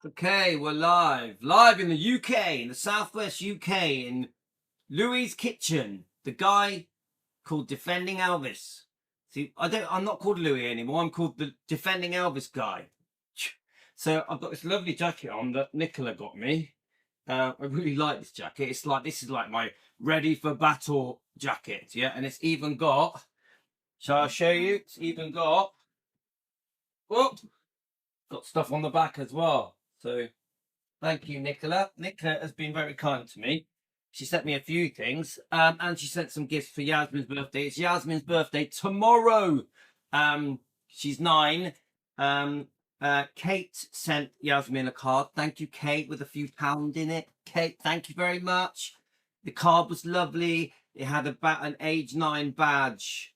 Okay, we're live in the UK, in the southwest UK, in Louis' kitchen. The guy called Defending Elvis. See, I'm not called Louis anymore. I'm called the Defending Elvis guy. So I've got this lovely jacket on that Nicola got me. I really like this jacket. This is like my ready for battle jacket, yeah. And it's even got. Shall I show you? It's even got. Oh, got stuff on the back as well. So. Thank you, Nicola. Nicola has been very kind to me. She sent me a few things, and she sent some gifts for Yasmin's birthday. It's Yasmin's birthday tomorrow. She's 9. Kate sent Yasmin a card. Thank you, Kate, with a few pound in it. Kate, thank you very much. The card was lovely. It had an age 9 badge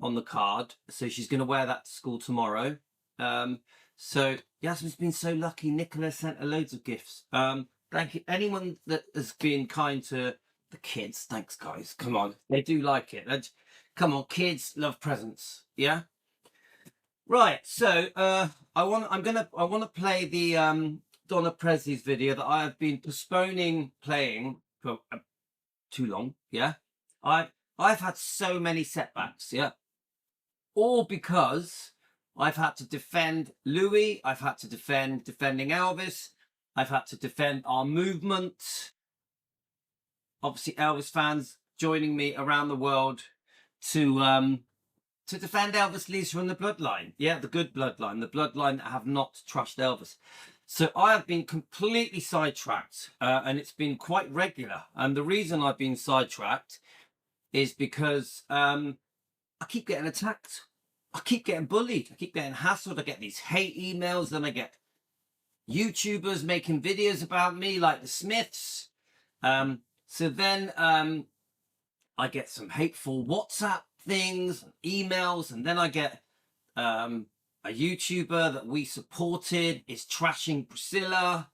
on the card, so she's going to wear that to school tomorrow. So Yasmin's been so lucky. Nicola sent her loads of gifts. Thank you. Anyone that has been kind to the kids, thanks guys. Come on. They do like it. Come on, kids love presents. Yeah? Right, so I want to play the Donna Presley's video that I have been postponing playing for too long, yeah? I've had so many setbacks, yeah? All because I've had to defend Louis. I've had to defending Elvis. I've had to defend our movement. Obviously, Elvis fans joining me around the world to defend Elvis leads from the bloodline. Yeah, the good bloodline, the bloodline that have not trusted Elvis. So I have been completely sidetracked, and it's been quite regular. And the reason I've been sidetracked is because I keep getting attacked. I keep getting bullied. I keep getting hassled. I get these hate emails. Then I get YouTubers making videos about me, like the Smiths. So then I get some hateful WhatsApp things, emails, and then I get a YouTuber that we supported is trashing Priscilla.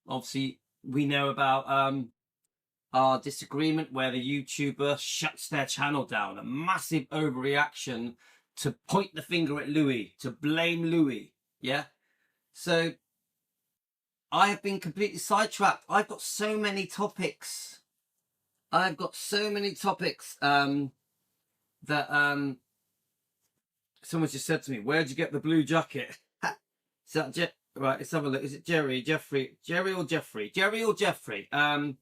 Obviously, we know about our disagreement where the YouTuber shuts their channel down. A massive overreaction to point the finger at Louis, to blame Louis, yeah? So I have been completely sidetracked. I've got so many topics. That someone just said to me, where'd you get the blue jacket? Is that right, let's have a look. Is it Jerry or Jeffrey? I'm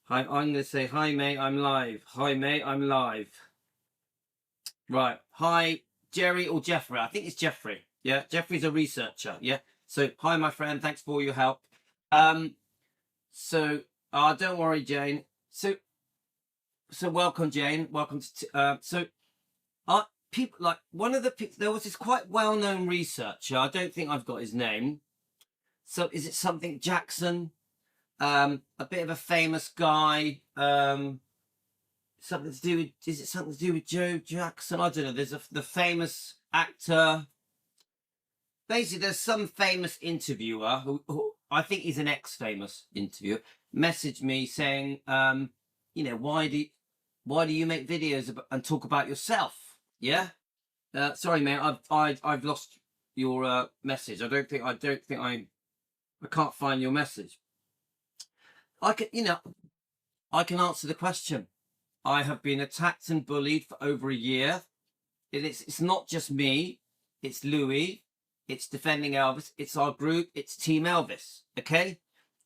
going to say, hi, mate, I'm live. Hi, mate, I'm live. Right, hi, Jerry or Jeffrey? I think it's Jeffrey. Yeah, Jeffrey's a researcher. Yeah. So, hi, my friend. Thanks for all your help. So, don't worry, Jane. So welcome, Jane. Welcome to. People like there was this quite well-known researcher. I don't think I've got his name. So, is it something Jackson? A bit of a famous guy. Something to do with, is it something to do with Joe Jackson? I don't know. There's the famous actor. Basically, there's some famous interviewer who I think he's an ex-famous interviewer, messaged me saying, why do you make videos and talk about yourself? Yeah. Sorry, mate. I've lost your message. I can't find your message. I can answer the question. I have been attacked and bullied for over a year. It's not just me. It's Louis. It's Defending Elvis. It's our group. It's Team Elvis. Okay?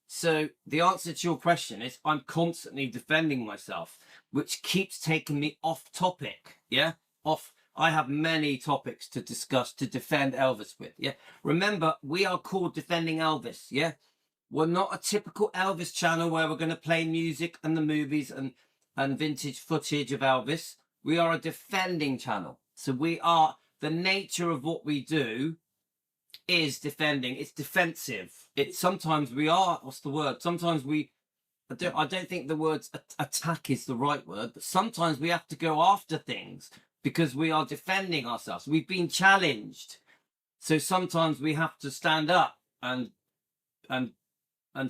So the answer to your question is I'm constantly defending myself, which keeps taking me off topic. Yeah? I have many topics to discuss to defend Elvis with. Yeah? Remember, we are called Defending Elvis. Yeah? We're not a typical Elvis channel where we're going to play music and the movies and vintage footage of Elvis. We are a defending channel. So the nature of what we do is defending. It's defensive. Sometimes we are, what's the word? Sometimes I don't think the word attack is the right word, but sometimes we have to go after things because we are defending ourselves. We've been challenged. So sometimes we have to stand up and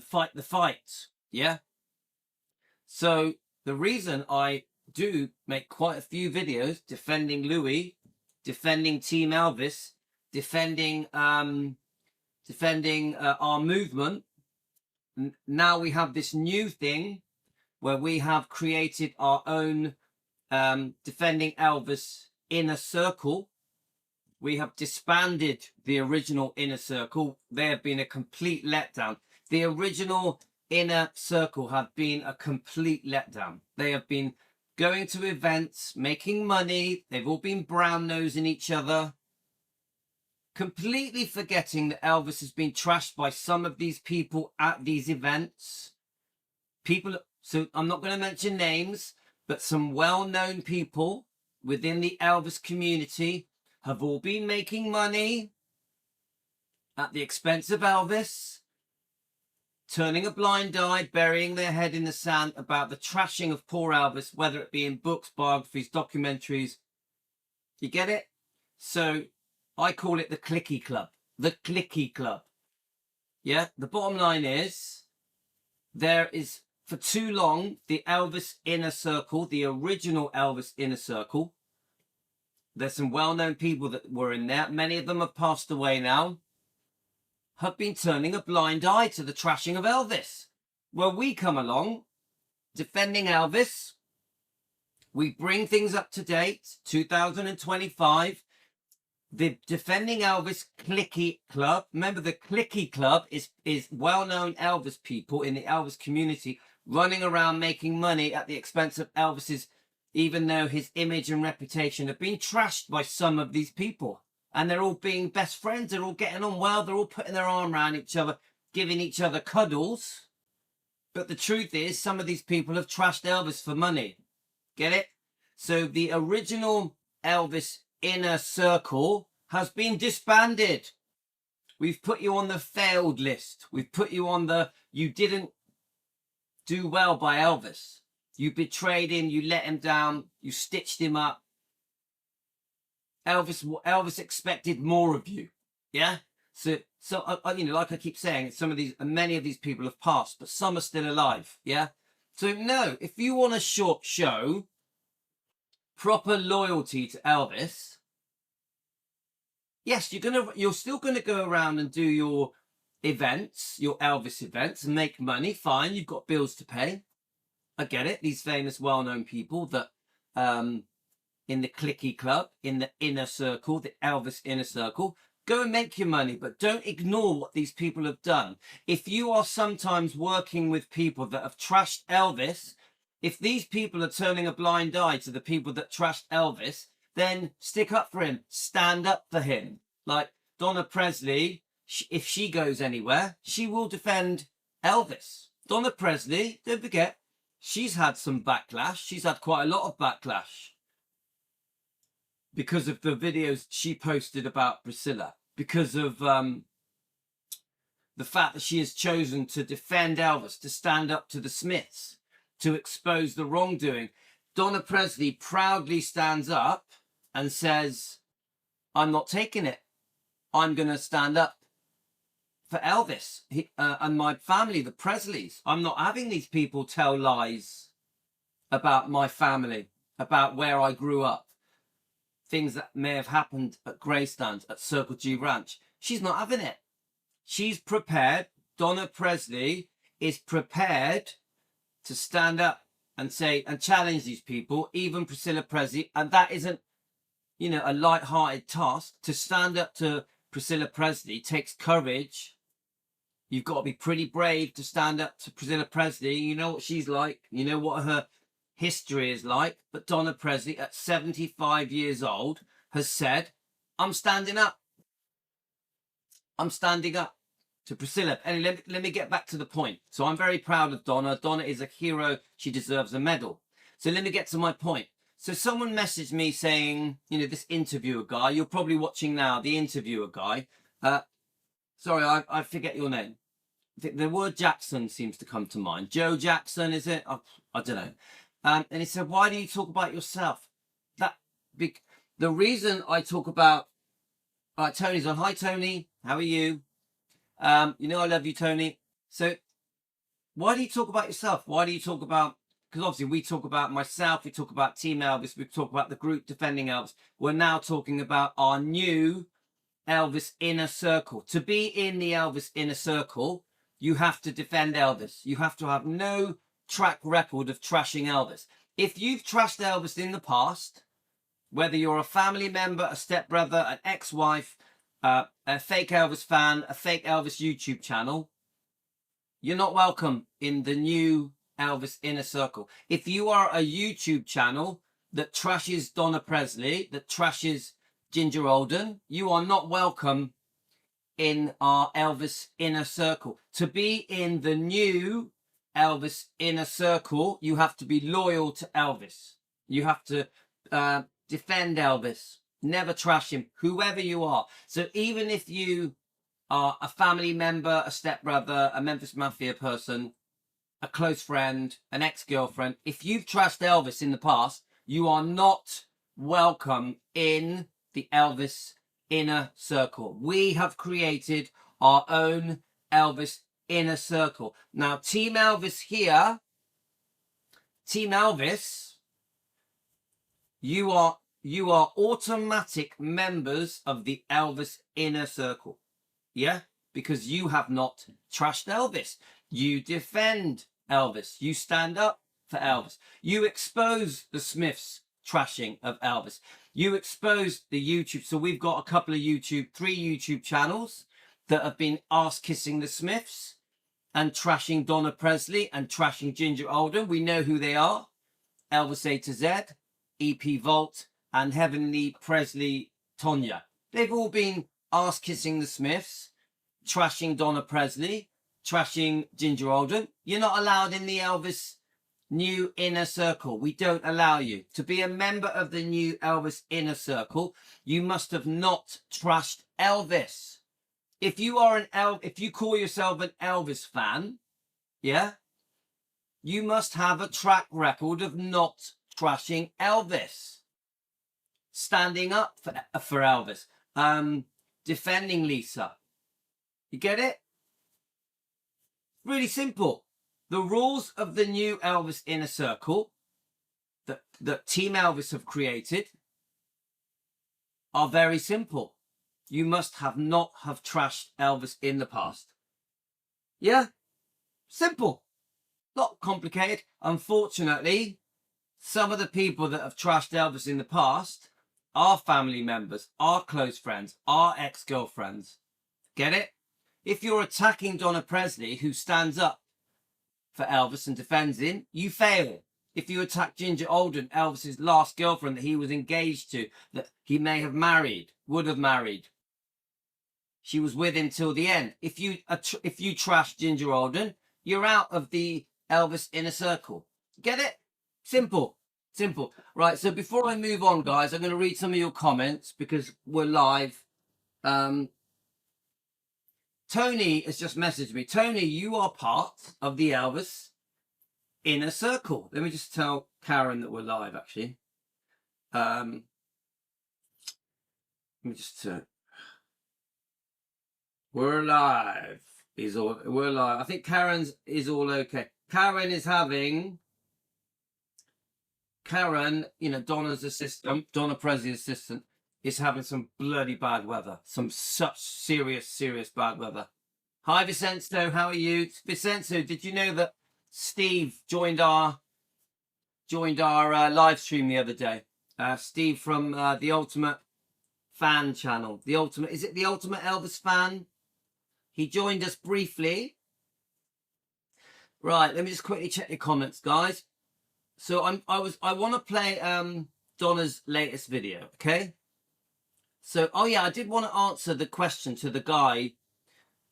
fight the fight. Yeah. So the reason I do make quite a few videos defending Louis, defending Team Elvis, defending defending our movement. Now we have this new thing where we have created our own Defending Elvis Inner Circle. We have disbanded the original Inner Circle. They have been a complete letdown. The original Inner Circle have been a complete letdown. They have been going to events, making money. They've all been brown-nosing each other, completely forgetting that Elvis has been trashed by some of these people at these events. People, so I'm not going to mention names, but some well-known people within the Elvis community have all been making money at the expense of Elvis, turning a blind eye, burying their head in the sand about the trashing of poor Elvis, whether it be in books, biographies, documentaries. You get it? So I call it the Clicky Club. The Clicky Club. Yeah? The bottom line is, there is, for too long, the Elvis Inner Circle, the original Elvis Inner Circle. There's some well-known people that were in there. Many of them have passed away now. Have been turning a blind eye to the trashing of Elvis. Well, we come along, defending Elvis. We bring things up to date, 2025. The Defending Elvis Clicky Club. Remember, the Clicky Club is well-known Elvis people in the Elvis community running around making money at the expense of Elvis's, even though his image and reputation have been trashed by some of these people. And they're all being best friends. They're all getting on well. They're all putting their arm around each other, giving each other cuddles. But the truth is, some of these people have trashed Elvis for money. Get it? So the original Elvis Inner Circle has been disbanded. We've put you on the failed list. We've put you on the you didn't do well by Elvis. You betrayed him. You let him down. You stitched him up. Elvis expected more of you. Yeah. So you know, like I keep saying, many of these people have passed, but some are still alive. Yeah. So no, if you want to show proper loyalty to Elvis, yes, you're still gonna go around and do your events, your Elvis events, and make money. Fine, you've got bills to pay. I get it. These famous, well-known people that in the Clicky Club, in the Inner Circle, the Elvis Inner Circle, go and make your money, but don't ignore what these people have done. If you are sometimes working with people that have trashed Elvis, if these people are turning a blind eye to the people that trashed Elvis, then stick up for him. Stand up for him. Like Donna Presley, if she goes anywhere, she will defend Elvis. Donna Presley, don't forget, she's had some backlash. She's had quite a lot of backlash because of the videos she posted about Priscilla, because of the fact that she has chosen to defend Elvis, to stand up to the Smiths, to expose the wrongdoing. Donna Presley proudly stands up and says, I'm not taking it. I'm going to stand up for Elvis and my family, the Presleys. I'm not having these people tell lies about my family, about where I grew up, things that may have happened at Greystand, at Circle G Ranch. She's not having it. She's prepared. Donna Presley is prepared to stand up and say and challenge these people, even Priscilla Presley. And that isn't, you know, a light-hearted task. To stand up to Priscilla Presley takes courage. You've got to be pretty brave to stand up to Priscilla Presley. You know what she's like. You know what her history is like. But Donna Presley, at 75 years old, has said, I'm standing up. I'm standing up to Priscilla. And let me get back to the point. So I'm very proud of Donna. Donna is a hero. She deserves a medal. So let me get to my point. So someone messaged me saying, you know, this interviewer guy, you're probably watching now, the interviewer guy. Sorry, I forget your name. The word Jackson seems to come to mind. Joe Jackson, is it? I don't know. And he said, why do you talk about yourself? The reason I talk about... All right, Tony's on. Hi, Tony. How are you? You know I love you, Tony. So why do you talk about yourself? Why do you talk about... Because obviously we talk about myself, we talk about Team Elvis, we talk about the group Defending Elvis. We're now talking about our new Elvis inner circle. To be in the Elvis inner circle, you have to defend Elvis. You have to have no track record of trashing Elvis. If you've trashed Elvis in the past, whether you're a family member, a stepbrother, an ex-wife, a fake Elvis fan, a fake Elvis YouTube channel, you're not welcome in the new Elvis inner circle. If you are a YouTube channel that trashes Donna Presley, that trashes Ginger Alden, you are not welcome in our Elvis inner circle. To be in the new Elvis inner circle, you have to be loyal to Elvis. You have to defend Elvis, never trash him, whoever you are. So even if you are a family member, a stepbrother, a Memphis Mafia person, a close friend, an ex-girlfriend, if you've trashed Elvis in the past, you are not welcome in the Elvis inner circle. We have created our own Elvis inner circle. Now, Team Elvis here, Team Elvis, you are automatic members of the Elvis inner circle. Yeah? Because you have not trashed Elvis. You defend Elvis. You stand up for Elvis. You expose the Smiths trashing of Elvis. You expose the YouTube. So we've got a couple of three YouTube channels that have been ass-kissing the Smiths and trashing Donna Presley and trashing Ginger Alden. We know who they are. Elvis A to Z, EP Vault, and Heavenly Presley Tonya. They've all been ass-kissing the Smiths, trashing Donna Presley, trashing Ginger Alden. You're not allowed in the Elvis new inner circle. We don't allow you. To be a member of the new Elvis inner circle, you must have not trashed Elvis. If you are if you call yourself an Elvis fan, yeah, you must have a track record of not trashing Elvis, standing up for Elvis, defending Lisa. You get it? Really simple. The rules of the new Elvis inner circle that Team Elvis have created are very simple. You must not have trashed Elvis in the past. Yeah? Simple. Not complicated. Unfortunately, some of the people that have trashed Elvis in the past are family members, are close friends, are ex-girlfriends. Get it? If you're attacking Donna Presley, who stands up for Elvis and defends him, you fail. If you attack Ginger Alden, Elvis's last girlfriend that he was engaged to, that he may have married, would have married, she was with him till the end. If you trash Ginger Alden, you're out of the Elvis inner circle. Get it? Simple. Simple. Right, so before I move on, guys, I'm going to read some of your comments because we're live. Tony has just messaged me. Tony, you are part of the Elvis inner circle. Let me just tell Karen that we're live, actually. Let me just... we're live. We're live. I think Karen's is all okay. Karen, you know, Donna's assistant, Donna Presley's assistant, is having some bloody bad weather. Some such serious bad weather. Hi, Vincenzo. How are you? Vincenzo, did you know that Steve joined our live stream the other day? Steve from the Ultimate Fan channel. Is it the Ultimate Elvis Fan? He joined us briefly. Right, let me just quickly check your comments, guys. So I want to play Donna's latest video, okay? So, oh yeah, I did want to answer the question to the guy,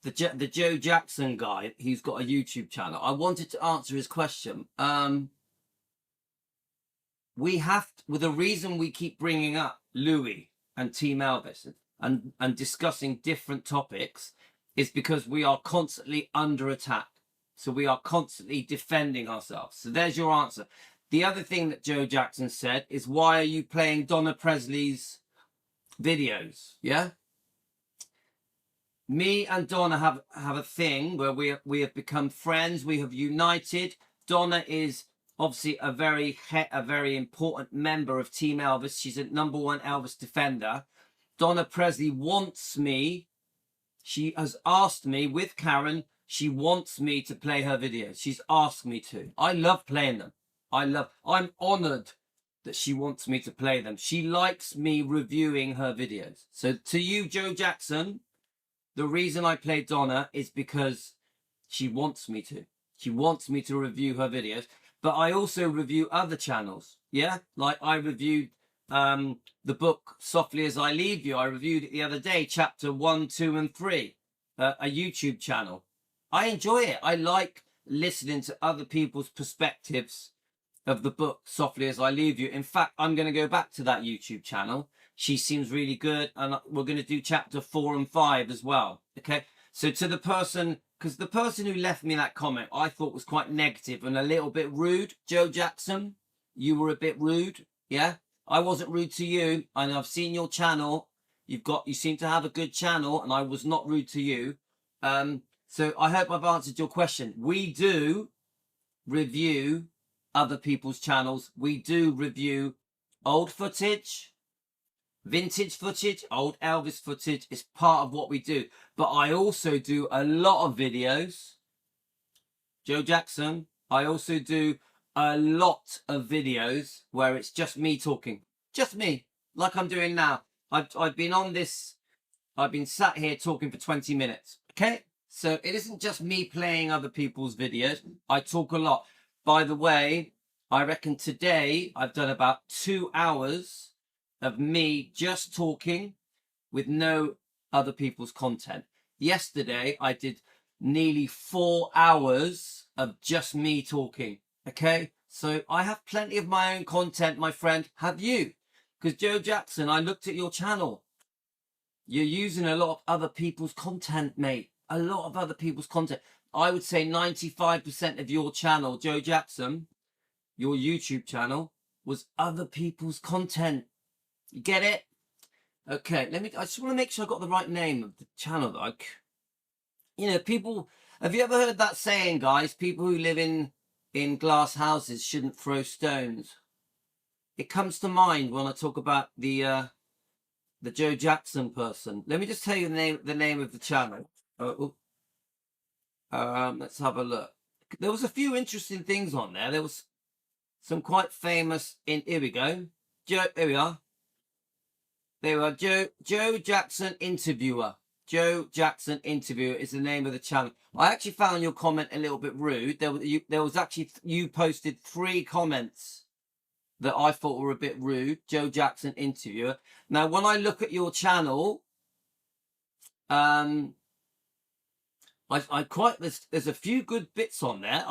the Joe Jackson guy, who's got a YouTube channel. I wanted to answer his question. We have to, well, the reason we keep bringing up Louis and Team Elvis and discussing different topics is because we are constantly under attack. So we are constantly defending ourselves. So there's your answer. The other thing that Joe Jackson said is, why are you playing Donna Presley's videos? Yeah. Me and Donna have a thing where we have become friends. We have united. Donna is obviously a very important member of Team Elvis. She's a #1 Elvis defender. Donna Presley wants me. She has asked me with Karen. She wants me to play her videos. She's asked me to. I love playing them. I'm honored that she wants me to play them. She likes me reviewing her videos. So to you, Joe Jackson, the reason I play Donna is because she wants me to. She wants me to review her videos. But I also review other channels. Yeah, like I reviewed the book Softly As I Leave You. I reviewed it the other day, chapter 1, 2, and 3, a YouTube channel. I enjoy it. I like listening to other people's perspectives of the book Softly As I Leave You. In fact, I'm going to go back to that YouTube channel. She seems really good, and we're going to do chapter 4 and 5 as well. Okay, so to the person, because the person who left me that comment I thought was quite negative and a little bit rude. Joe Jackson, you were a bit rude. Yeah, I wasn't rude to you, and I've seen your channel. You seem to have a good channel, and I was not rude to you. So I hope I've answered your question. We do review other people's channels. We do review old footage, vintage footage, old Elvis footage. Is part of what we do. But I also do a lot of videos. Joe Jackson, I also do a lot of videos where it's just me talking. Just me, like I'm doing now. I've been on this, I've been sat here talking for 20 minutes. Okay? So it isn't just me playing other people's videos. I talk a lot. By the way, I reckon today I've done about 2 hours of me just talking with no other people's content. Yesterday, I did nearly 4 hours of just me talking. Okay? So I have plenty of my own content, my friend. Have you? Because Joe Jackson, I looked at your channel. You're using a lot of other people's content, mate. A lot of other people's content. I would say 95% of your channel, Joe Jackson, your YouTube channel, was other people's content. You get it? Okay, I just want to make sure I got the right name of the channel. Like, you know, people, have you ever heard that saying, guys? People who live in glass houses shouldn't throw stones. It comes to mind when I talk about the Joe Jackson person. Let me just tell you the name of the channel. Let's have a look. There was a few interesting things on there. There was some quite famous. Here we go. Here we are. There we are. Joe Jackson Interviewer. Joe Jackson Interviewer is the name of the channel. I actually found your comment a little bit rude. There was actually, you posted 3 comments that I thought were a bit rude. Joe Jackson Interviewer. Now, when I look at your channel, there's a few good bits on there.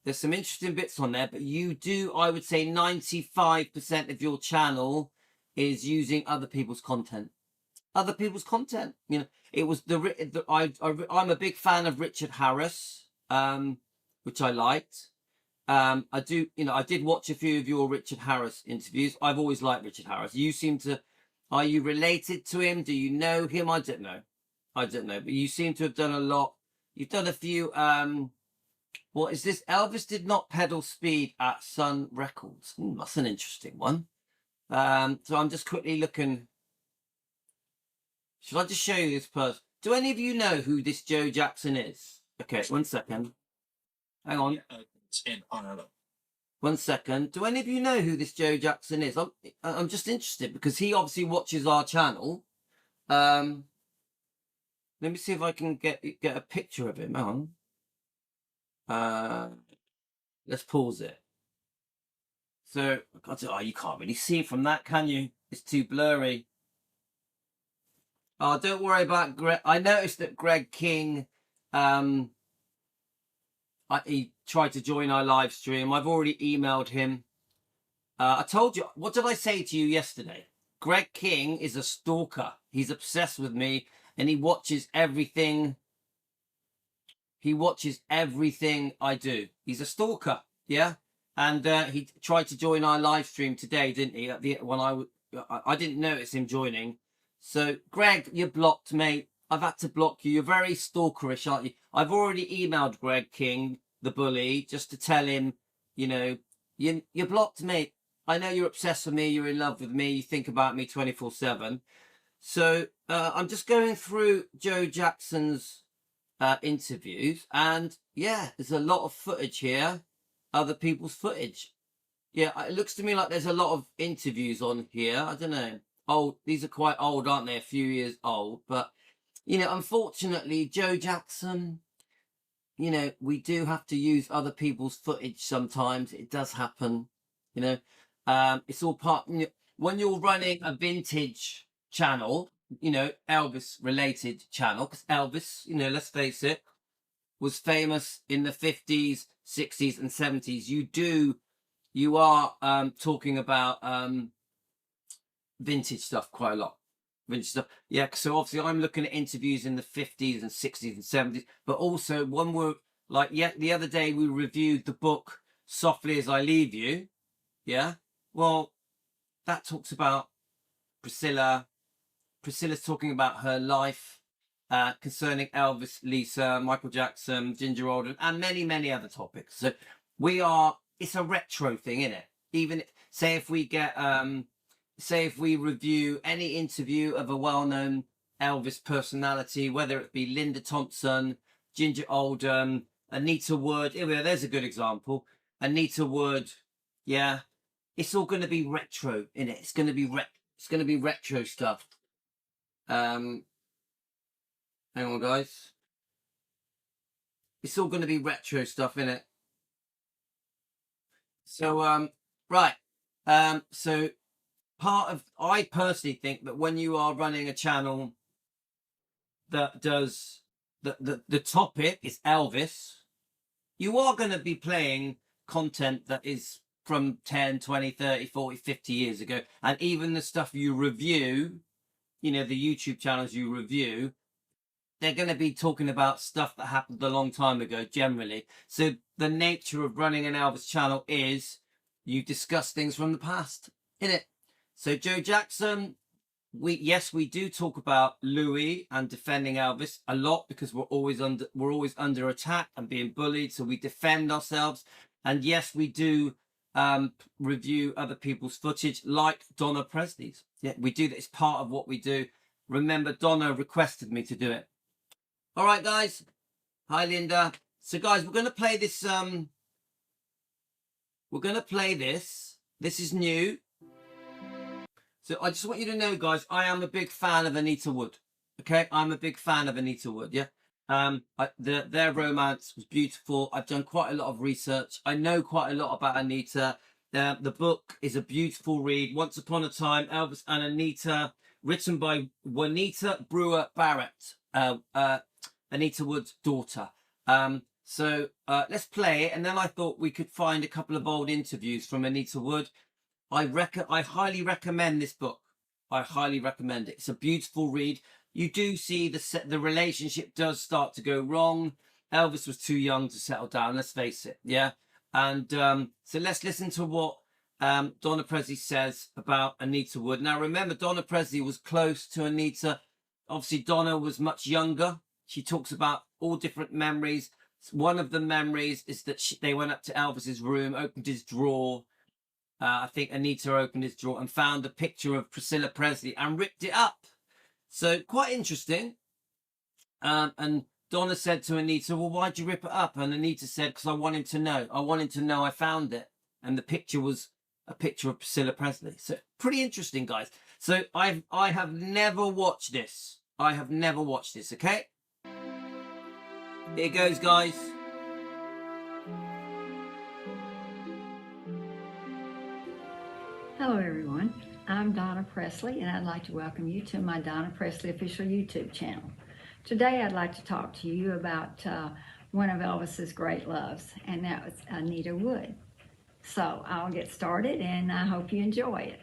There's some interesting bits on there, but you do, I would say 95% of your channel is using other people's content. Other people's content. You know, it was I'm a big fan of Richard Harris, which I liked. I did watch a few of your Richard Harris interviews. I've always liked Richard Harris. Are you related to him? Do you know him? I don't know. But you seem to have done a lot. You've done a few, what is this? Elvis did not pedal speed at Sun Records. That's an interesting one. So I'm just quickly looking. Should I just show you this person? Do any of you know who this Joe Jackson is? Okay, 1 second. Hang on. It's in Ireland. 1 second. Do any of you know who this Joe Jackson is? I'm just interested because he obviously watches our channel. Let me see if I can get a picture of him. Hang on. Let's pause it. So, you can't really see from that, can you? It's too blurry. Oh, don't worry about Greg. I noticed that Greg King, he tried to join our live stream. I've already emailed him. I told you, what did I say to you yesterday? Greg King is a stalker. He's obsessed with me, and he watches everything. He watches everything I do. He's a stalker, yeah? And he tried to join our live stream today, didn't he? When I didn't notice him joining. So, Greg, you're blocked, mate. I've had to block you. You're very stalkerish, aren't you? I've already emailed Greg King, the bully, just to tell him, you know, you're blocked, mate. I know you're obsessed with me, you're in love with me, you think about me 24/7. So I'm just going through Joe Jackson's interviews, and yeah, there's a lot of footage here, other people's footage. Yeah, it looks to me like there's a lot of interviews on here. I don't know. Oh, these are quite old, aren't they? A few years old. But, you know, unfortunately, Joe Jackson, you know, we do have to use other people's footage sometimes. It does happen, you know. It's all part, you know, when you're running a vintage channel, you know, Elvis related channel, because Elvis, you know, let's face it, was famous in the 50s, 60s, and 70s. You are talking about vintage stuff quite a lot. Vintage stuff. Yeah, so obviously I'm looking at interviews in the 50s and 60s and 70s, but also one were like, yeah, the other day we reviewed the book Softly As I Leave You. Yeah. Well, that talks about Priscilla. Priscilla's talking about her life concerning Elvis, Lisa, Michael Jackson, Ginger Alden, and many, many other topics. So it's a retro thing, isn't it? Even say if we get, say if we review any interview of a well-known Elvis personality, whether it be Linda Thompson, Ginger Alden, Anita Wood, there's a good example. Anita Wood, yeah, it's all going to be retro, in it. It's going to be retro stuff. Hang on, guys. It's all going to be retro stuff, innit? So, right. So I personally think that when you are running a channel that does the topic is Elvis, you are going to be playing content that is from 10, 20, 30, 40, 50 years ago. And even the stuff you review, you know, the YouTube channels you review, they're going to be talking about stuff that happened a long time ago, generally. So the nature of running an Elvis channel is you discuss things from the past, innit? So Joe Jackson, we do talk about Louis and defending Elvis a lot, because we're always under attack and being bullied, so we defend ourselves. And yes, we do review other people's footage, like Donna Presley's. Yeah, we do that. It's part of what we do. Remember, Donna requested me to do it. All right, guys. Hi, Linda. So, guys, we're going to play this. We're going to play this. This is new. So I just want you to know, guys, I am a big fan of Anita Wood. Okay, I'm a big fan of Anita Wood. Yeah. Their romance was beautiful. I've done quite a lot of research. I know quite a lot about Anita. The book is a beautiful read. Once Upon a Time, Elvis and Anita, written by Juanita Brewer Barrett, Anita Wood's daughter. So let's play it, and then I thought we could find a couple of old interviews from Anita Wood. I highly recommend this book. I highly recommend it. It's a beautiful read. You do see the relationship does start to go wrong. Elvis was too young to settle down, let's face it. Yeah. And so let's listen to what Donna Presley says about Anita Wood. Now, remember, Donna Presley was close to Anita. Obviously, Donna was much younger. She talks about all different memories. One of the memories is that they went up to Elvis's room, opened his drawer. I think Anita opened his drawer and found a picture of Priscilla Presley and ripped it up. So quite interesting. And Donna said to Anita, well, why'd you rip it up? And Anita said, because I want him to know. I want him to know I found it. And the picture was a picture of Priscilla Presley. So pretty interesting, guys. So I have never watched this. I have never watched this, okay? Here goes, guys. Hello everyone, I'm Donna Presley and I'd like to welcome you to my Donna Presley official YouTube channel. Today I'd like to talk to you about one of Elvis's great loves, and that was Anita Wood. So I'll get started and I hope you enjoy it.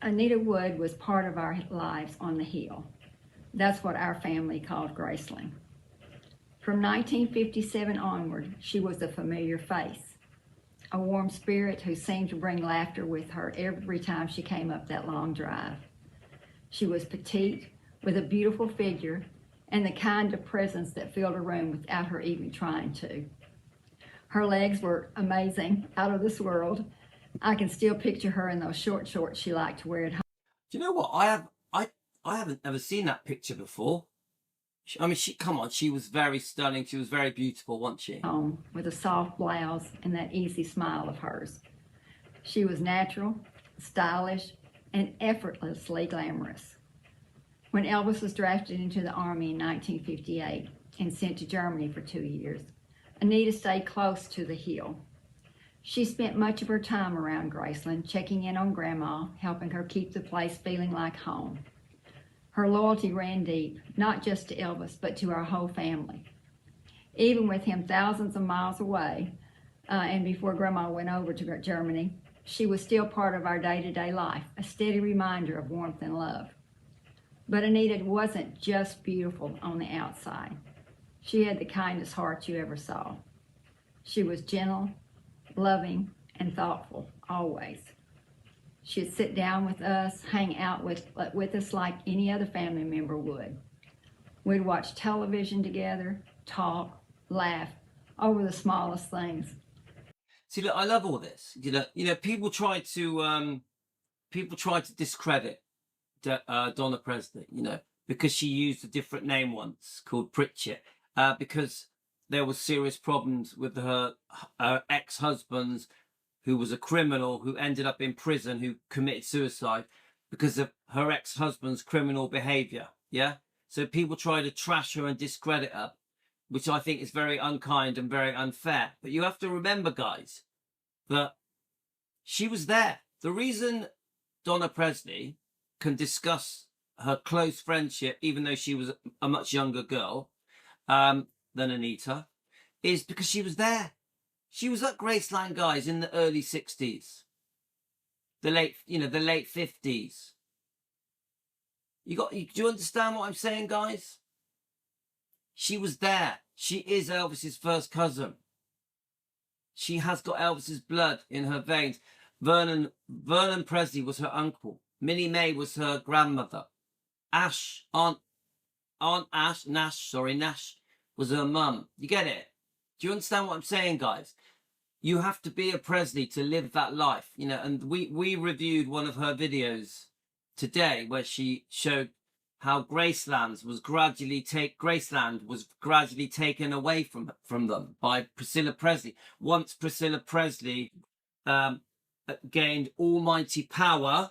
Anita Wood was part of our lives on the Hill. That's what our family called Graceland. From 1957 onward, she was a familiar face. A warm spirit who seemed to bring laughter with her every time she came up that long drive. She was petite, with a beautiful figure, and the kind of presence that filled a room without her even trying to. Her legs were amazing, out of this world, I can still picture her in those short shorts she liked to wear at Do you know what? I haven't ever seen that picture before. I mean, come on, she was very stunning. She was very beautiful, wasn't she? home with a soft blouse and that easy smile of hers. She was natural, stylish, and effortlessly glamorous. When Elvis was drafted into the Army in 1958 and sent to Germany for 2 years, Anita stayed close to the hill. She spent much of her time around Graceland, checking in on Grandma, helping her keep the place feeling like home. Her loyalty ran deep, not just to Elvis, but to our whole family. Even with him thousands of miles away, and before Grandma went over to Germany, she was still part of our day-to-day life, a steady reminder of warmth and love. But Anita wasn't just beautiful on the outside. She had the kindest heart you ever saw. She was gentle, loving, and thoughtful, always. She'd sit down with us, hang out with us like any other family member would. We'd watch television together, talk, laugh over the smallest things. See, look, I love all this. People try to discredit Donna Presley, because she used a different name once called Pritchett, because there was serious problems with her ex-husband's, who was a criminal who ended up in prison, who committed suicide because of her ex-husband's criminal behavior. Yeah. So people try to trash her and discredit her, which I think is very unkind and very unfair. But you have to remember, guys, that she was there. The reason Donna Presley can discuss her close friendship, even though she was a much younger girl than Anita, is because she was there. She was at Graceland, guys, in the early 60s, the late 50s. Do you understand what I'm saying, guys? She was there. She is Elvis's first cousin. She has got Elvis's blood in her veins. Vernon Presley was her uncle. Minnie May was her grandmother. Nash was her mum. You get it? Do you understand what I'm saying, guys? You have to be a Presley to live that life, and we reviewed one of her videos today where she showed how Graceland was gradually taken away from them by Priscilla Presley. Once Priscilla Presley gained almighty power,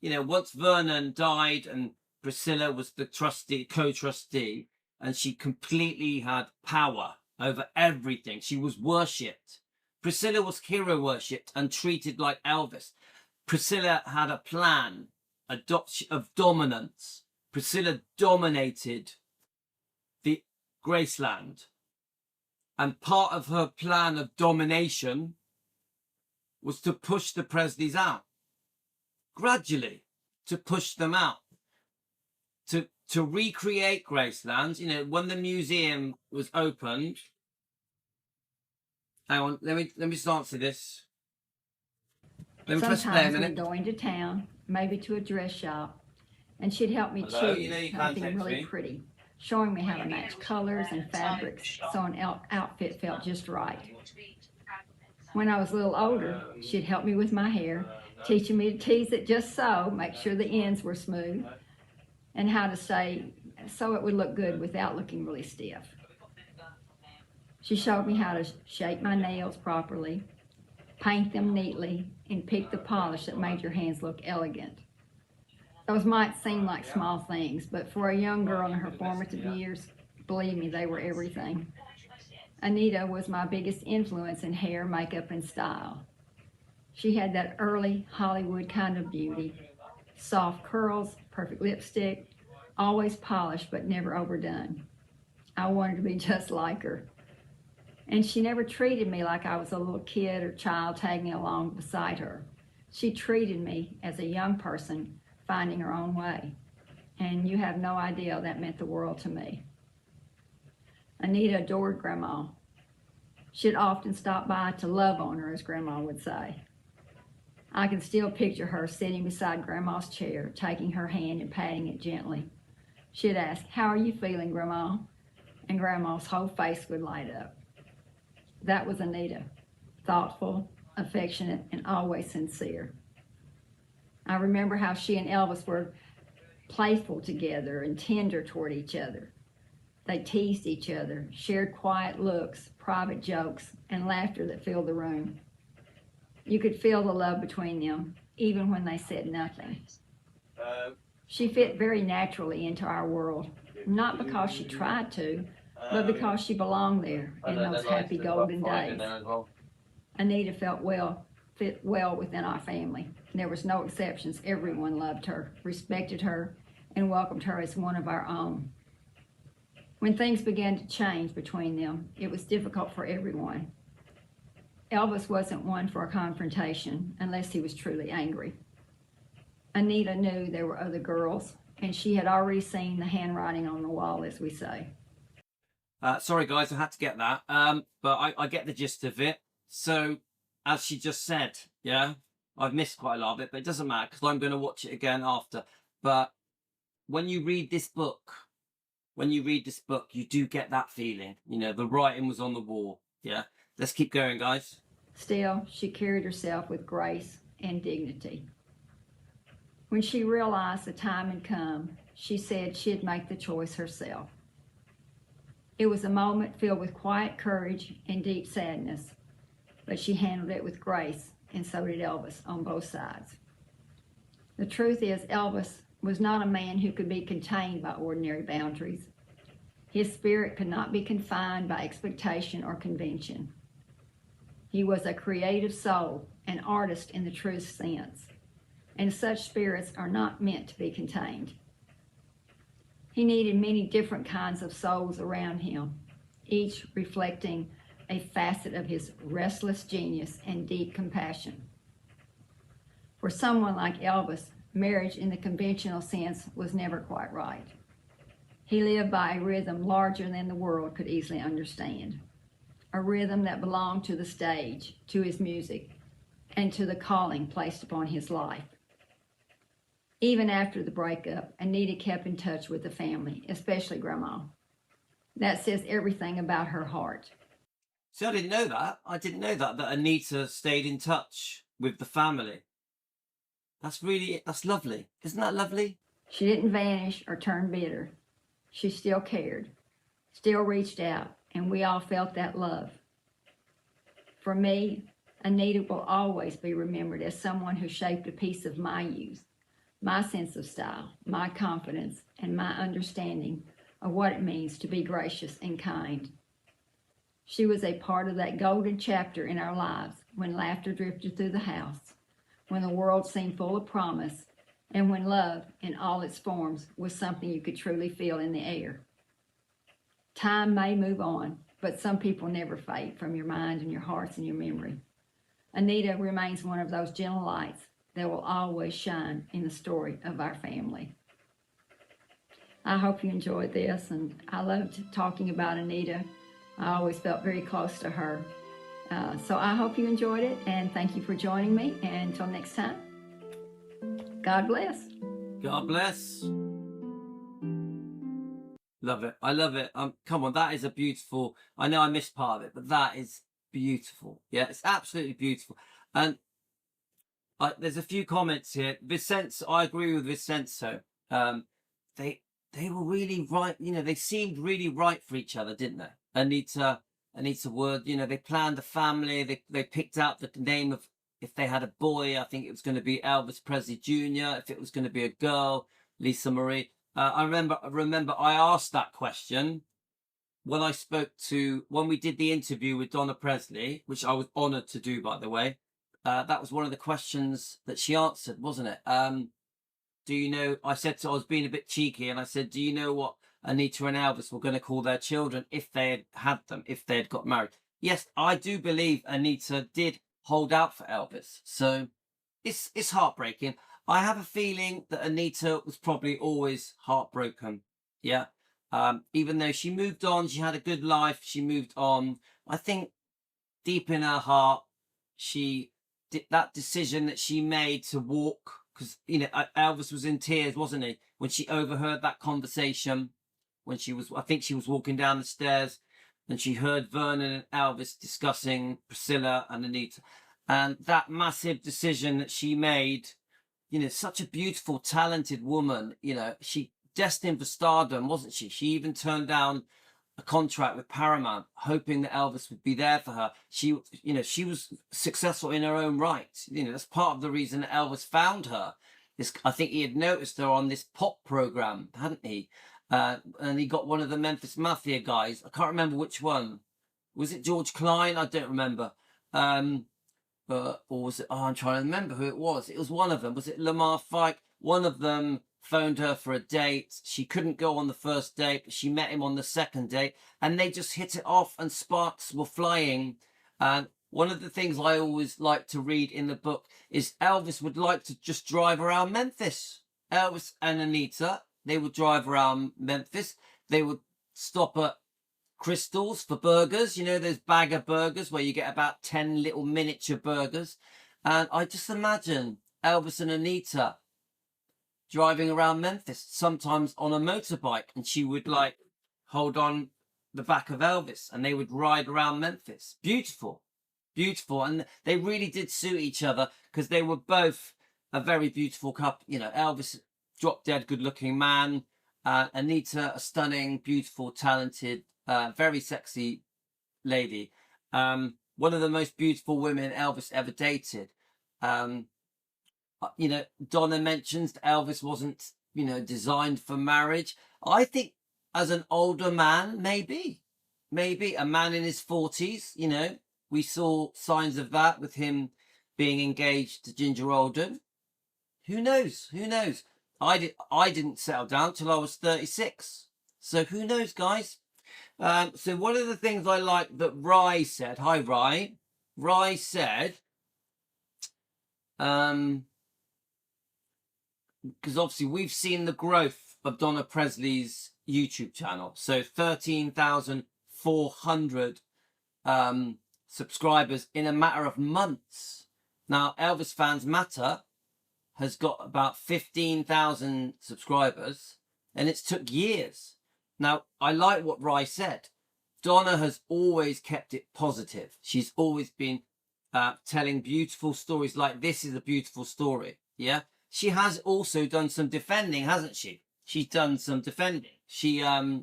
once Vernon died and Priscilla was the co-trustee, and she completely had power over everything. She was worshipped. Priscilla was hero worshipped and treated like Elvis. Priscilla had a plan of dominance. Priscilla dominated the Graceland. And part of her plan of domination was to push the Presleys out. Gradually, to push them out. To recreate Graceland, when the museum was opened. Hang on, let me just answer this. Let me press play a minute. We'd go into town, maybe to a dress shop, and she'd help me choose something really pretty, showing me how to match colors and fabrics so an outfit felt just right. When I was a little older, she'd help me with my hair, teaching me to tease it just so, make sure the ends were smooth, and how to stay so it would look good without looking really stiff. She showed me how to shape my nails properly, paint them neatly, and pick the polish that made your hands look elegant. Those might seem like small things, but for a young girl in her formative years, believe me, they were everything. Anita was my biggest influence in hair, makeup, and style. She had that early Hollywood kind of beauty. Soft curls, perfect lipstick, always polished but never overdone. I wanted to be just like her. And she never treated me like I was a little kid or child tagging along beside her. She treated me as a young person finding her own way. And you have no idea that meant the world to me. Anita adored Grandma. She'd often stop by to love on her, as Grandma would say. I can still picture her sitting beside Grandma's chair, taking her hand and patting it gently. She'd ask, "How are you feeling, Grandma?" And Grandma's whole face would light up. That was Anita, thoughtful, affectionate, and always sincere. I remember how she and Elvis were playful together and tender toward each other. They teased each other, shared quiet looks, private jokes, and laughter that filled the room. You could feel the love between them, even when they said nothing. She fit very naturally into our world, not because she tried to, but because she belonged there in those happy golden days. Anita fit well within our family. There was no exceptions. Everyone loved her, respected her, and welcomed her as one of our own. When things began to change between them, it was difficult for everyone. Elvis wasn't one for a confrontation unless he was truly angry. Anita knew there were other girls, and she had already seen the handwriting on the wall, as we say. Sorry, guys, I had to get that. But I get the gist of it. So, as she just said, yeah, I've missed quite a lot of it, but it doesn't matter because I'm going to watch it again after. But when you read this book, you do get that feeling. You know, the writing was on the wall. Yeah. Let's keep going, guys. Still, she carried herself with grace and dignity. When she realized the time had come, she said she'd make the choice herself. It was a moment filled with quiet courage and deep sadness, but she handled it with grace, and so did Elvis on both sides. The truth is, Elvis was not a man who could be contained by ordinary boundaries. His spirit could not be confined by expectation or convention. He was a creative soul, an artist in the true sense, and such spirits are not meant to be contained. He needed many different kinds of souls around him, each reflecting a facet of his restless genius and deep compassion. For someone like Elvis, marriage in the conventional sense was never quite right. He lived by a rhythm larger than the world could easily understand, a rhythm that belonged to the stage, to his music, and to the calling placed upon his life. Even after the breakup, Anita kept in touch with the family, especially Grandma. That says everything about her heart. See, I didn't know that. That Anita stayed in touch with the family. That's lovely. Isn't that lovely? She didn't vanish or turn bitter. She still cared, still reached out, and we all felt that love. For me, Anita will always be remembered as someone who shaped a piece of my youth, my sense of style, my confidence, and my understanding of what it means to be gracious and kind. She was a part of that golden chapter in our lives when laughter drifted through the house, when the world seemed full of promise, and when love, in all its forms, was something you could truly feel in the air. Time may move on, but some people never fade from your mind and your hearts and your memory. Anita remains one of those gentle lights that will always shine in the story of our family. I hope you enjoyed this, and I loved talking about Anita. I always felt very close to her. So I hope you enjoyed it, and thank you for joining me. And until next time, God bless. God bless. Love it. I love it. Come on, that is a beautiful. I know I missed part of it, but that is beautiful. Yeah, it's absolutely beautiful. And there's a few comments here. Vincenzo, I agree with Vincenzo. They were really right. You know, they seemed really right for each other, didn't they? Anita Wood. You know, they planned a family. They picked out the name of, if they had a boy, I think it was going to be Elvis Presley Jr. If it was going to be a girl, Lisa Marie. I remember I asked that question when we did the interview with Donna Presley, which I was honoured to do, by the way. That was one of the questions that she answered, wasn't it? Do you know, I was being a bit cheeky, and I said, do you know what Anita and Elvis were going to call their children if they had them, if they had got married? Yes, I do believe Anita did hold out for Elvis. So it's heartbreaking. I have a feeling that Anita was probably always heartbroken. Yeah. Even though she moved on, she had a good life, she moved on. I think deep in her heart, she did that decision that she made to walk, because, you know, Elvis was in tears, wasn't he? When she overheard that conversation, I think she was walking down the stairs, and she heard Vernon and Elvis discussing Priscilla and Anita. And that massive decision that she made, you know, such a beautiful, talented woman, you know, she destined for stardom, wasn't she? She even turned down a contract with Paramount, hoping that Elvis would be there for her. She, you know, she was successful in her own right. You know, that's part of the reason that Elvis found her. I think he had noticed her on this pop program, hadn't he? And he got one of the Memphis Mafia guys. I can't remember which one. Was it George Klein? I don't remember. Or was it? Oh, I'm trying to remember who it was. It was one of them. Was it Lamar Fike? One of them phoned her for a date. She couldn't go on the first date, but she met him on the second date, and they just hit it off, and sparks were flying. And one of the things I always like to read in the book is Elvis would like to just drive around Memphis. Elvis and Anita, they would drive around Memphis. They would stop at Crystals for burgers, you know, those bag of burgers where you get about 10 little miniature burgers. And I just imagine Elvis and Anita driving around Memphis, sometimes on a motorbike, and she would like hold on the back of Elvis and they would ride around Memphis. Beautiful, beautiful. And they really did suit each other because they were both a very beautiful couple. You know, Elvis, drop dead good looking man, Anita, a stunning, beautiful, talented, very sexy lady. One of the most beautiful women Elvis ever dated. You know, Donna mentions Elvis wasn't, you know, designed for marriage. I think as an older man, maybe a man in his 40s, you know, we saw signs of that with him being engaged to Ginger Alden. Who knows? Who knows? I didn't settle down till I was 36. So who knows, guys? So one of the things I like that Rye said, hi Rye. Rye said, because obviously we've seen the growth of Donna Presley's YouTube channel. So 13,400 subscribers in a matter of months. Now, Elvis Fans Matter has got about 15,000 subscribers, and it's took years. Now, I like what Rye said. Donna has always kept it positive. She's always been telling beautiful stories like this is a beautiful story. Yeah. She has also done some defending, hasn't she? She's done some defending. She, how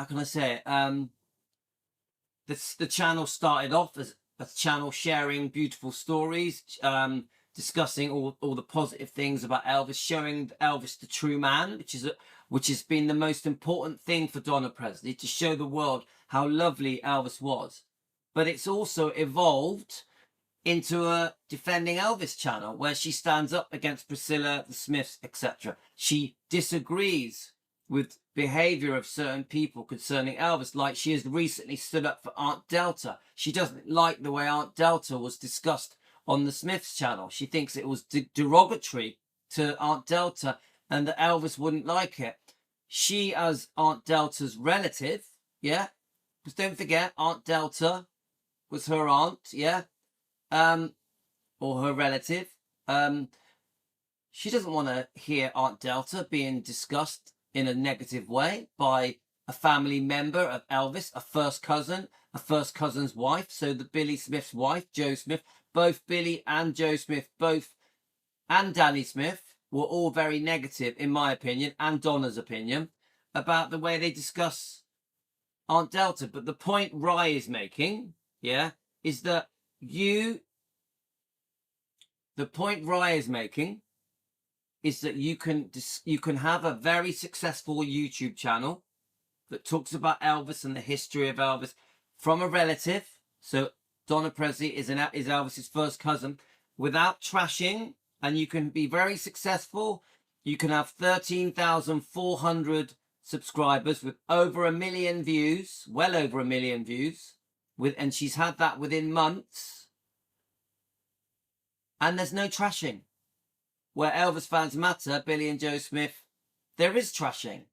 can I say it? The channel started off as a channel sharing beautiful stories, discussing all the positive things about Elvis, showing Elvis the true man, which has been the most important thing for Donna Presley, to show the world how lovely Elvis was. But it's also evolved into a defending Elvis channel where she stands up against Priscilla, the Smiths, etc. She disagrees with behavior of certain people concerning Elvis, like she has recently stood up for Aunt Delta. She doesn't like the way Aunt Delta was discussed on the Smiths channel. She thinks it was derogatory to Aunt Delta and that Elvis wouldn't like it. She, as Aunt Delta's relative, yeah, because don't forget, Aunt Delta was her aunt, yeah, or her relative. She doesn't want to hear Aunt Delta being discussed in a negative way by a family member of Elvis, a first cousin's wife. So the Billy Smith's wife, Joe Smith, both Billy and Joe Smith, and Danny Smith were all very negative, in my opinion, and Donna's opinion, about the way they discuss Aunt Delta. But the point Rye is making, yeah, is that you can have a very successful YouTube channel that talks about Elvis and the history of Elvis from a relative. So Donna Presley is Elvis's first cousin, without trashing, and you can be very successful. You can have 13,400 subscribers with over 1 million views, well over 1 million views, and she's had that within months. And there's no trashing. Where Elvis Fans Matter, Billy and Joe Smith, there is trashing.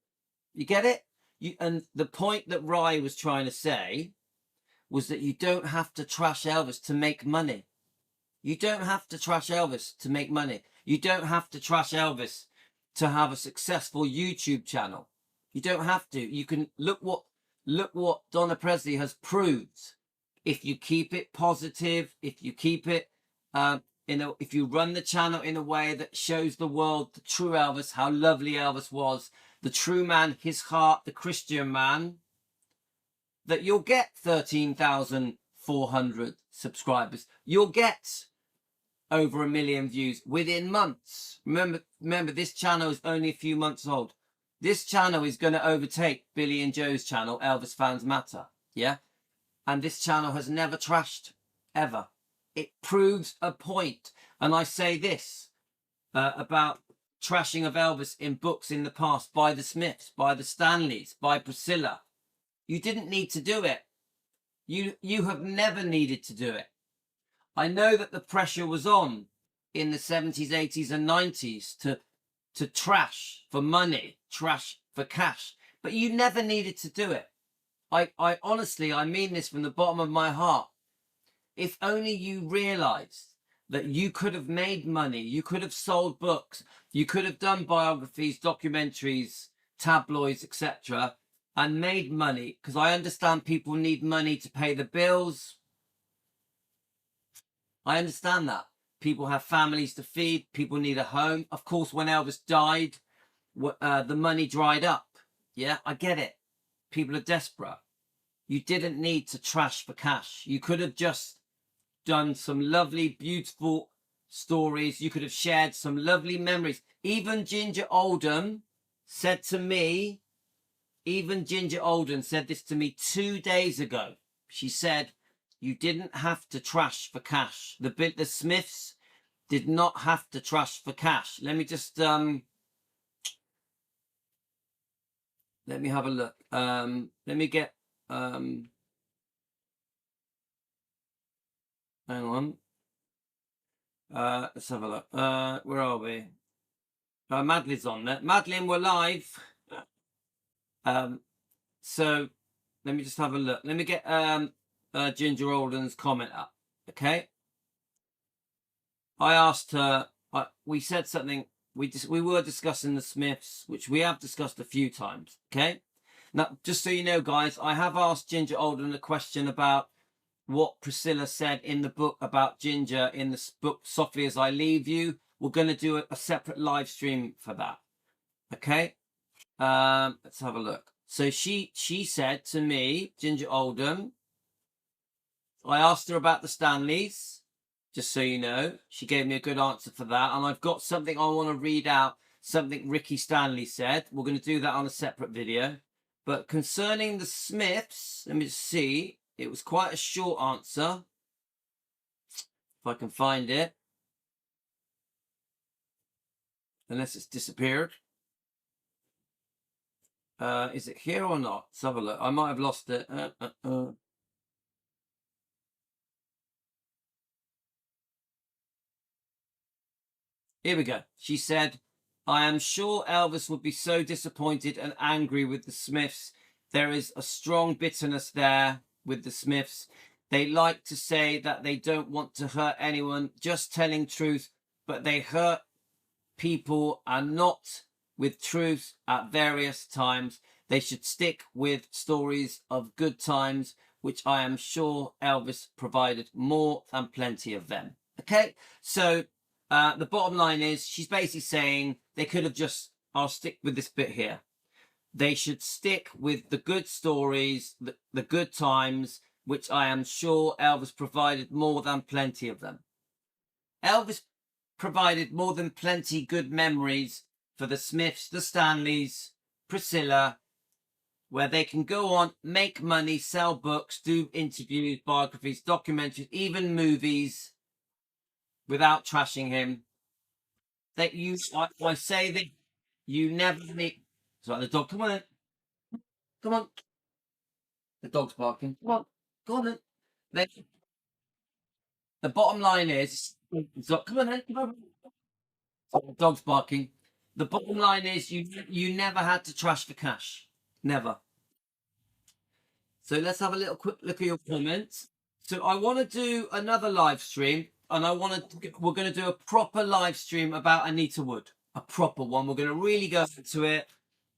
You get it? And the point that Rye was trying to say was that you don't have to trash Elvis to make money. You don't have to trash Elvis to make money. You don't have to trash Elvis to have a successful YouTube channel. You don't have to. You can look what Donna Presley has proved if you keep it positive, if you keep it, if you run the channel in a way that shows the world the true Elvis, how lovely Elvis was, the true man, his heart, the Christian man, that you'll get 13,400 subscribers. You'll get over 1 million views within months. Remember, this channel is only a few months old. This channel is going to overtake Billy and Joe's channel, Elvis Fans Matter. Yeah? And this channel has never trashed, ever. It proves a point. And I say this about trashing of Elvis in books in the past by the Smiths, by the Stanleys, by Priscilla. You didn't need to do it. You have never needed to do it. I know that the pressure was on in the 70s, 80s and 90s to trash for money, trash for cash, but you never needed to do it. I honestly, I mean this from the bottom of my heart. If only you realized that you could have made money, you could have sold books, you could have done biographies, documentaries, tabloids, etc., and made money, because I understand people need money to pay the bills. I understand that. People have families to feed, people need a home. Of course, when Elvis died, the money dried up. Yeah, I get it. People are desperate. You didn't need to trash for cash. You could have just done some lovely, beautiful stories. You could have shared some lovely memories. Even Ginger Oldham said to me, Ginger Oldham said this to me 2 days ago. She said, you didn't have to trash for cash. The Smiths did not have to trash for cash. Let me just, let me have a look. Let me get, hang on. Let's have a look. Where are we? Madeline's on there. Madeline, we're live. So let me just have a look. Let me get Ginger Oldham's comment up. Okay. I asked her. We said something. We were discussing the Smiths, which we have discussed a few times. Okay. Now, just so you know, guys, I have asked Ginger Oldham a question about what Priscilla said in the book about Ginger in the book Softly As I Leave You. We're going to do a separate live stream for that. Okay. Let's have a look. So she said to me, Ginger Oldham, I asked her about the Stanleys, just so you know. She gave me a good answer for that. And I've got something I want to read out, something Ricky Stanley said. We're going to do that on a separate video. But concerning the Smiths, let me just see. It was quite a short answer. If I can find it. Unless it's disappeared. Is it here or not? Let's have a look. I might have lost it. Here we go. She said, I am sure Elvis would be so disappointed and angry with the Smiths. There is a strong bitterness there with the Smiths. They like to say that they don't want to hurt anyone, just telling truth, but they hurt people and not with truth at various times. They should stick with stories of good times, which I am sure Elvis provided more than plenty of them. Okay, so the bottom line is she's basically saying they could have just, I'll stick with this bit here. They should stick with the good stories, the good times, which I am sure Elvis provided more than plenty of them. Elvis provided more than plenty good memories for the Smiths, the Stanleys, Priscilla, where they can go on, make money, sell books, do interviews, biographies, documentaries, even movies, without trashing him. That I say that you never need. Sorry, the dog. Come on in. Come on. The dog's barking. Come on. Go on then. The bottom line is, so, come on then. Come on. The dog's barking. The bottom line is you never had to trash for cash. Never. So let's have a little quick look at your comments. So I want to do another live stream, and we're going to do a proper live stream about Anita Wood, a proper one. We're going to really go into it.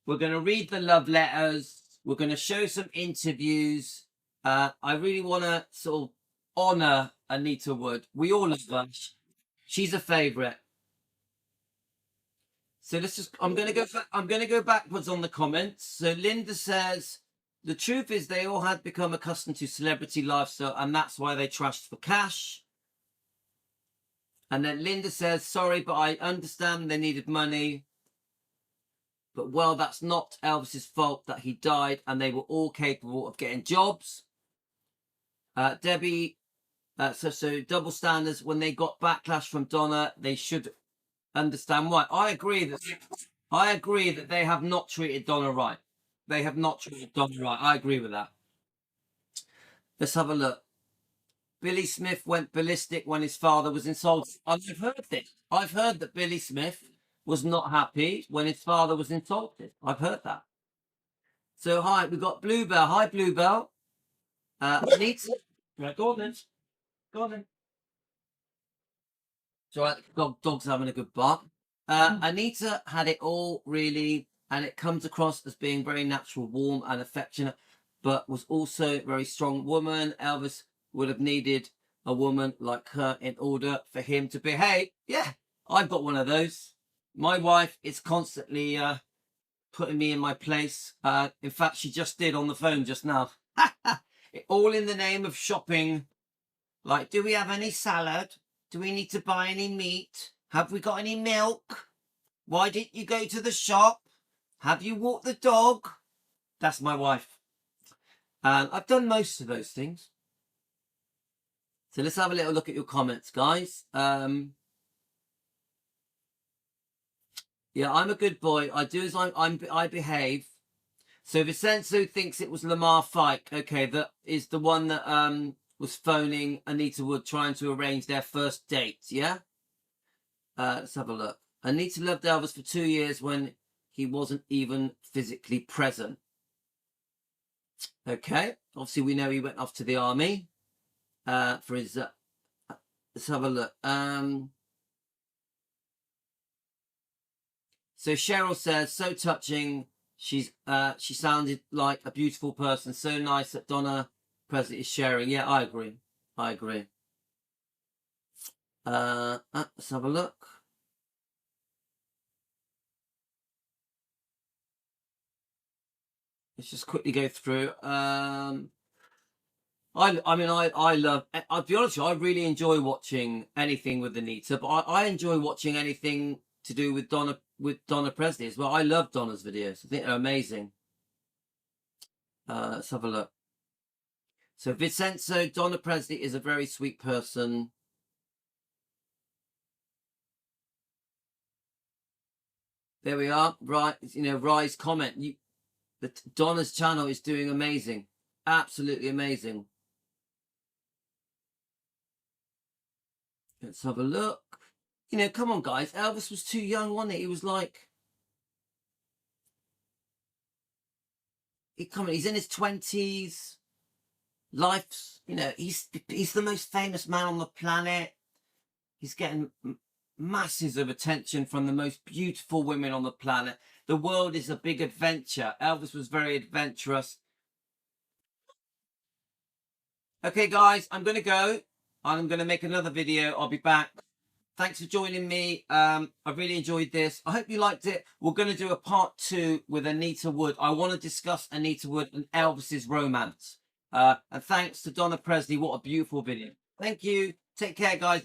We're going to read the love letters. We're going to show some interviews. I really want to sort of honor Anita Wood. We all love her. She's a favorite. So let's just, I'm going to go backwards on the comments. So Linda says, the truth is they all had become accustomed to celebrity lifestyle and that's why they trashed for cash. And then Linda says, sorry, but I understand they needed money. But well, that's not Elvis's fault that he died and they were all capable of getting jobs. Debbie, so double standards, when they got backlash from Donna, they should understand why. I agree that they have not treated Donna right. They have not treated Donna right. I agree with that. Let's have a look. Billy Smith went ballistic when his father was insulted. I've heard this. I've heard that Billy Smith was not happy when his father was insulted. I've heard that. So hi, we've got Bluebell. Hi, Bluebell. Anita. Right, go on then. Go on then. It's all right. Dog's having a good bark. Anita had it all, really, and it comes across as being very natural, warm and affectionate, but was also a very strong woman. Elvis would have needed a woman like her in order for him to behave. Yeah, I've got one of those. My wife is constantly putting me in my place. In fact, she just did on the phone just now. All in the name of shopping. Like, do we have any salad? Do we need to buy any meat? Have we got any milk? Why didn't you go to the shop? Have you walked the dog? That's my wife. I've done most of those things. So let's have a little look at your comments, guys. Yeah, I'm a good boy. I do as I behave. So Vincenzo thinks it was Lamar Fike. Okay, that is the one that was phoning Anita Wood trying to arrange their first date. Yeah. Let's have a look. Anita loved Elvis for 2 years when he wasn't even physically present. Okay. Obviously, we know he went off to the army for his. Let's have a look. So Cheryl says, so touching. She sounded like a beautiful person. So nice that Donna Presley is sharing. Yeah, I agree. Let's have a look. Let's just quickly go through. I love. I'll be honest with you, I really enjoy watching anything with Anita, but I enjoy watching anything to do with Donna Presley as well. I love Donna's videos. I think they're amazing. Let's have a look. So Vincenzo, Donna Presley is a very sweet person. There we are. Right, Rise comment. Donna's channel is doing amazing. Absolutely amazing. Let's have a look. Come on, guys. Elvis was too young, wasn't he? He was like... Come on, he's in his 20s. Life's, he's the most famous man on the planet. He's getting masses of attention from the most beautiful women on the planet. The world is a big adventure. Elvis was very adventurous. Okay, guys, I'm going to go. I'm going to make another video. I'll be back. Thanks for joining me. I really enjoyed this. I hope you liked it. We're going to do a part 2 with Anita Wood. I want to discuss Anita Wood and Elvis's romance. And thanks to Donna Presley. What a beautiful video. Thank you. Take care, guys.